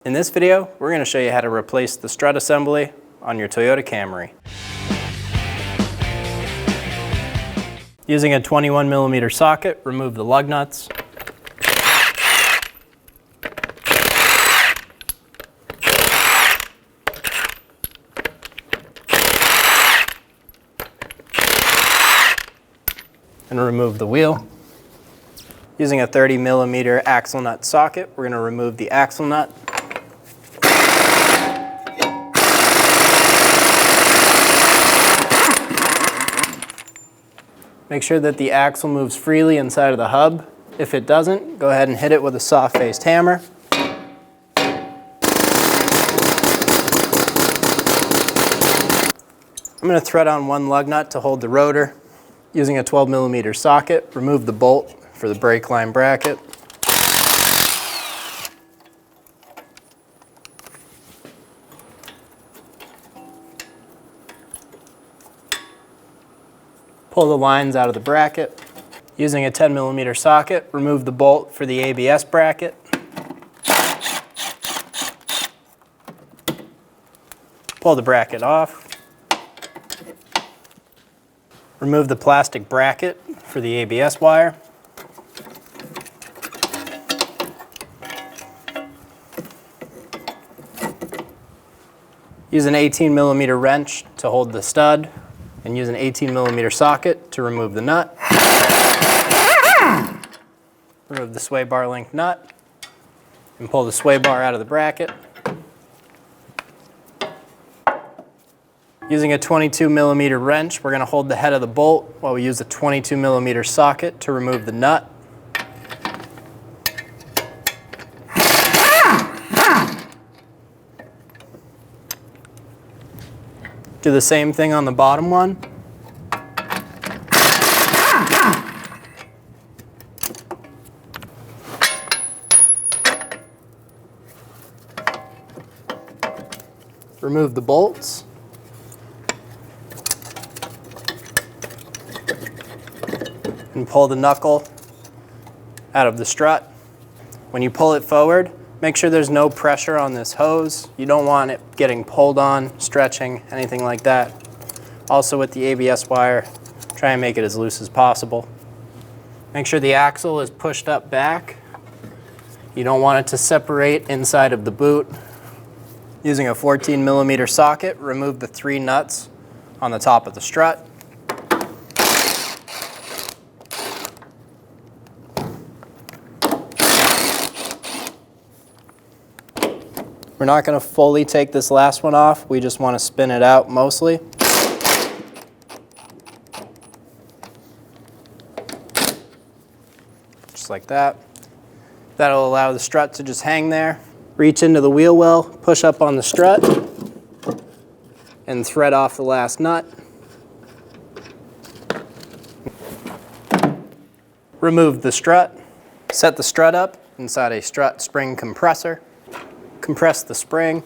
In this video, we're going to show you how to replace the strut assembly on your Toyota Camry. Using a 21mm socket, remove the lug nuts. And remove the wheel. Using a 30mm axle nut socket, we're going to remove the axle nut. Make sure that the axle moves freely inside of the hub. If it doesn't, go ahead and hit it with a soft-faced hammer. I'm going to thread on one lug nut to hold the rotor. Using a 12mm socket, remove the bolt for the brake line bracket. Pull the lines out of the bracket. Using a 10mm socket, remove the bolt for the ABS bracket. Pull the bracket off. Remove the plastic bracket for the ABS wire. Use an 18mm wrench to hold the stud, and use an 18mm socket to remove the nut. Remove the sway bar link nut, and pull the sway bar out of the bracket. Using a 22mm wrench, we're going to hold the head of the bolt while we use a 22mm socket to remove the nut. Do the same thing on the bottom one. Remove the bolts. And pull the knuckle out of the strut. When you pull it forward, make sure there's no pressure on this hose. You don't want it getting pulled on, stretching, anything like that. Also with the ABS wire, try and make it as loose as possible. Make sure the axle is pushed up back. You don't want it to separate inside of the boot. Using a 14mm socket, remove the 3 nuts on the top of the strut. We're not going to fully take this last one off, we just want to spin it out mostly. Just like that. That'll allow the strut to just hang there. Reach into the wheel well, push up on the strut, and thread off the last nut. Remove the strut. Set the strut up inside a strut spring compressor. Compress the spring.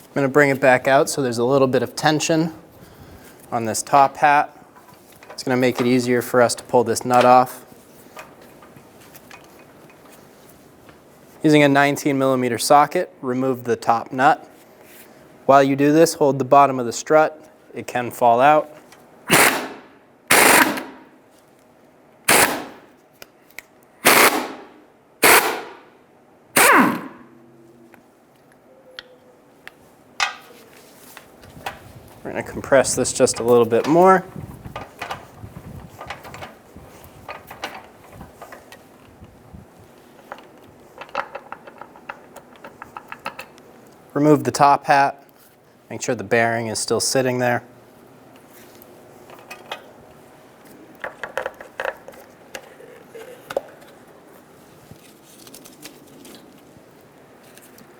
I'm going to bring it back out so there's a little bit of tension on this top hat. It's going to make it easier for us to pull this nut off. Using a 19mm socket, remove the top nut. While you do this, hold the bottom of the strut. It can fall out. We're going to compress this just a little bit more. Remove the top hat, make sure the bearing is still sitting there.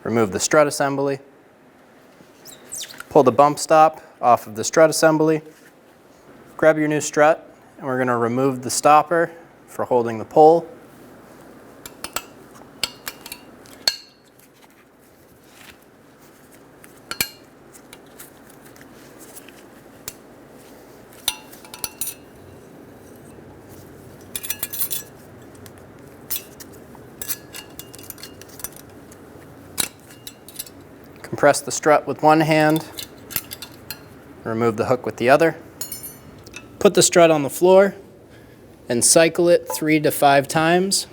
Remove the strut assembly. Pull the bump stop off of the strut assembly. Grab your new strut, and we're going to remove the stopper for holding the pole. Compress the strut with one hand, remove the hook with the other. Put the strut on the floor and cycle it 3 to 5 times.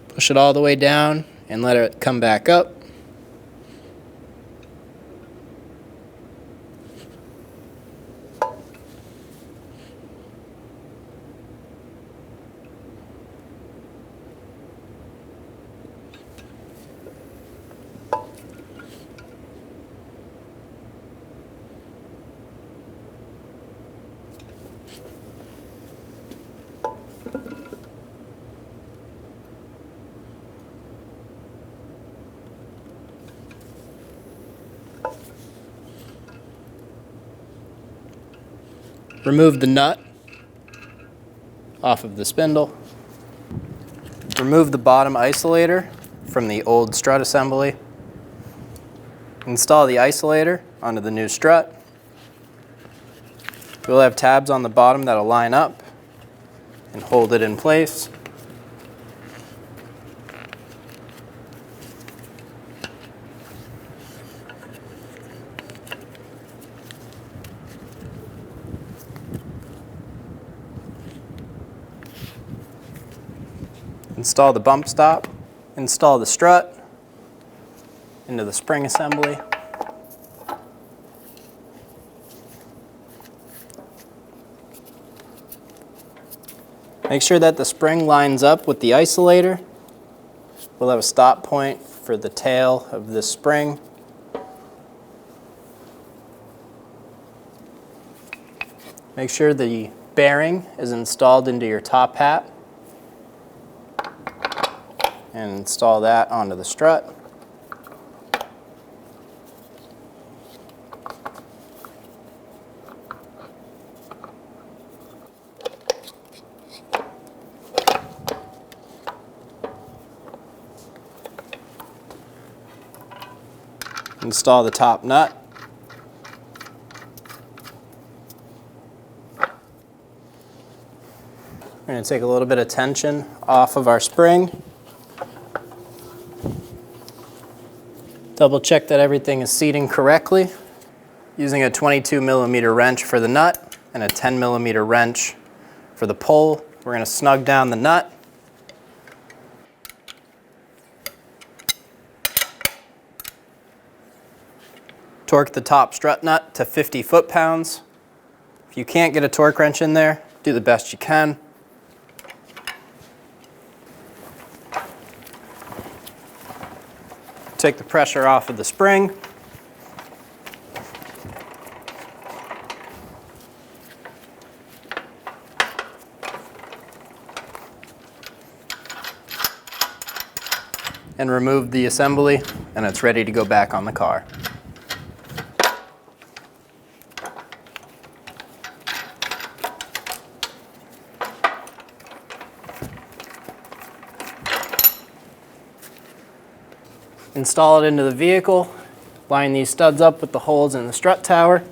Push it all the way down and let it come back up. Remove the nut off of the spindle. Remove the bottom isolator from the old strut assembly. Install the isolator onto the new strut. We'll have tabs on the bottom that'll line up and hold it in place. Install the bump stop, install the strut into the spring assembly. Make sure that the spring lines up with the isolator. We'll have a stop point for the tail of this spring. Make sure the bearing is installed into your top hat. And install that onto the strut. Install the top nut. We're going to take a little bit of tension off of our spring. Double check that everything is seating correctly. Using a 22mm wrench for the nut and a 10mm wrench for the pole, we're going to snug down the nut. Torque the top strut nut to 50 foot-pounds. If you can't get a torque wrench in there, do the best you can. Take the pressure off of the spring. And remove the assembly, and it's ready to go back on the car. Install it into the vehicle, line these studs up with the holes in the strut tower.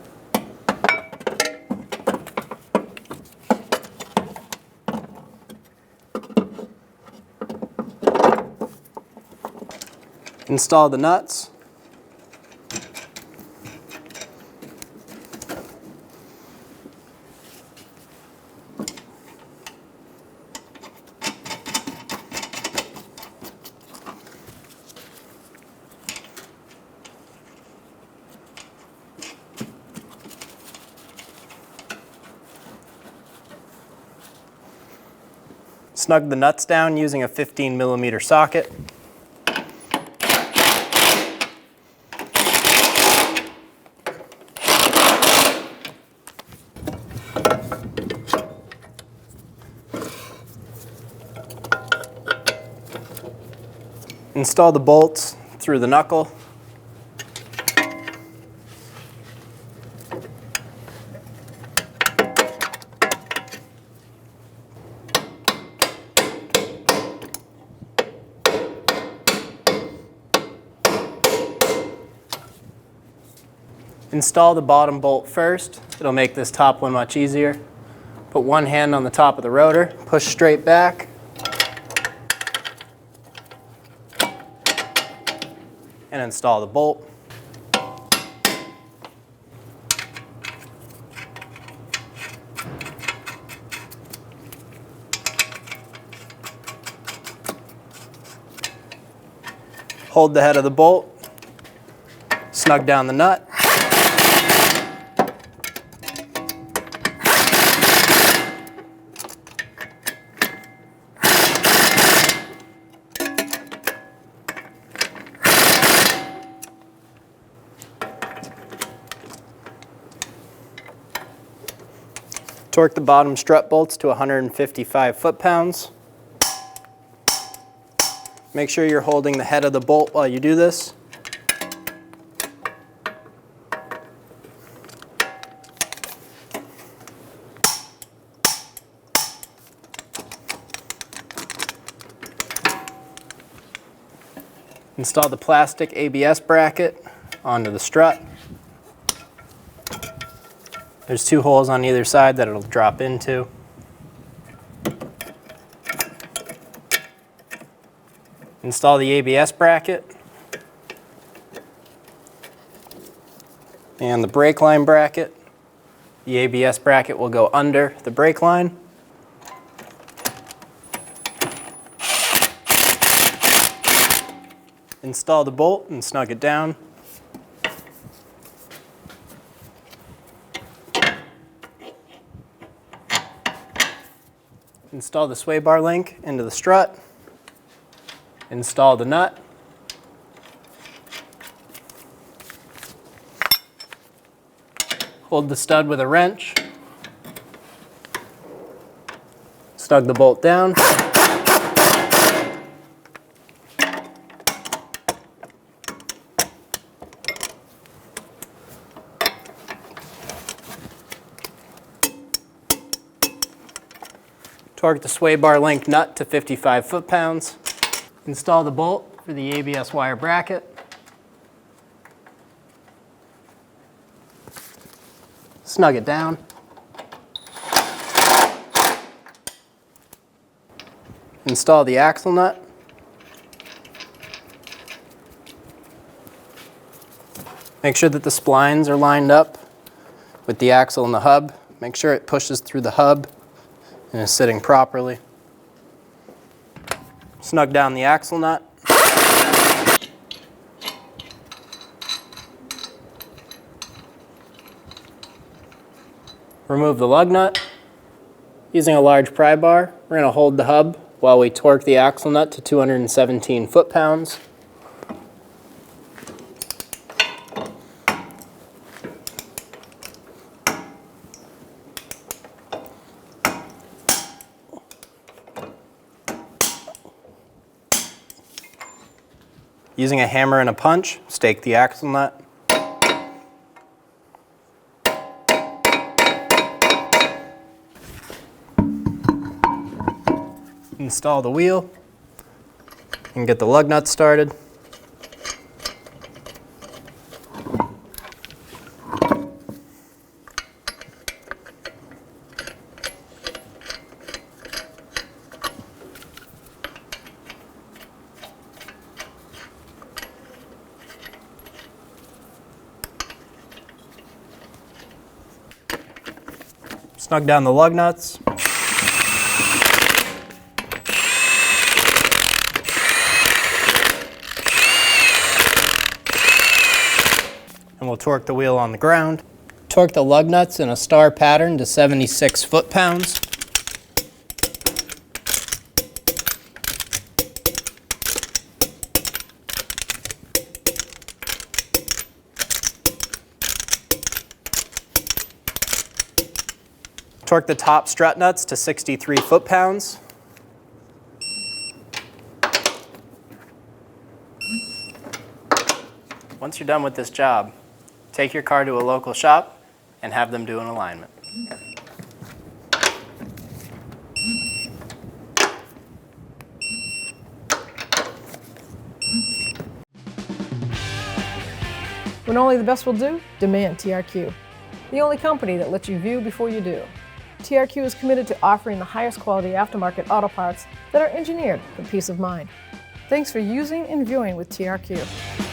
Install the nuts. Snug the nuts down using a 15mm socket. Install the bolts through the knuckle. Install the bottom bolt first. It'll make this top one much easier. Put one hand on the top of the rotor, push straight back. And install the bolt. Hold the head of the bolt, snug down the nut. Torque the bottom strut bolts to 155 foot-pounds. Make sure you're holding the head of the bolt while you do this. Install the plastic ABS bracket onto the strut. There's 2 holes on either side that it'll drop into. Install the ABS bracket and the brake line bracket. The ABS bracket will go under the brake line. Install the bolt and snug it down. Install the sway bar link into the strut. Install the nut. Hold the stud with a wrench. Snug the bolt down. Torque the sway bar link nut to 55 foot-pounds. Install the bolt for the ABS wire bracket. Snug it down. Install the axle nut. Make sure that the splines are lined up with the axle and the hub. Make sure it pushes through the hub and is sitting properly. Snug down the axle nut. Remove the lug nut. Using a large pry bar, we're going to hold the hub while we torque the axle nut to 217 foot-pounds. Using a hammer and a punch, stake the axle nut. Install the wheel and get the lug nut started. Snug down the lug nuts. And we'll torque the wheel on the ground. Torque the lug nuts in a star pattern to 76 foot-pounds. Torque the top strut nuts to 63 foot-pounds. Once you're done with this job, take your car to a local shop and have them do an alignment. When only the best will do, demand TRQ. The only company that lets you view before you do. TRQ is committed to offering the highest quality aftermarket auto parts that are engineered for peace of mind. Thanks for using and viewing with TRQ.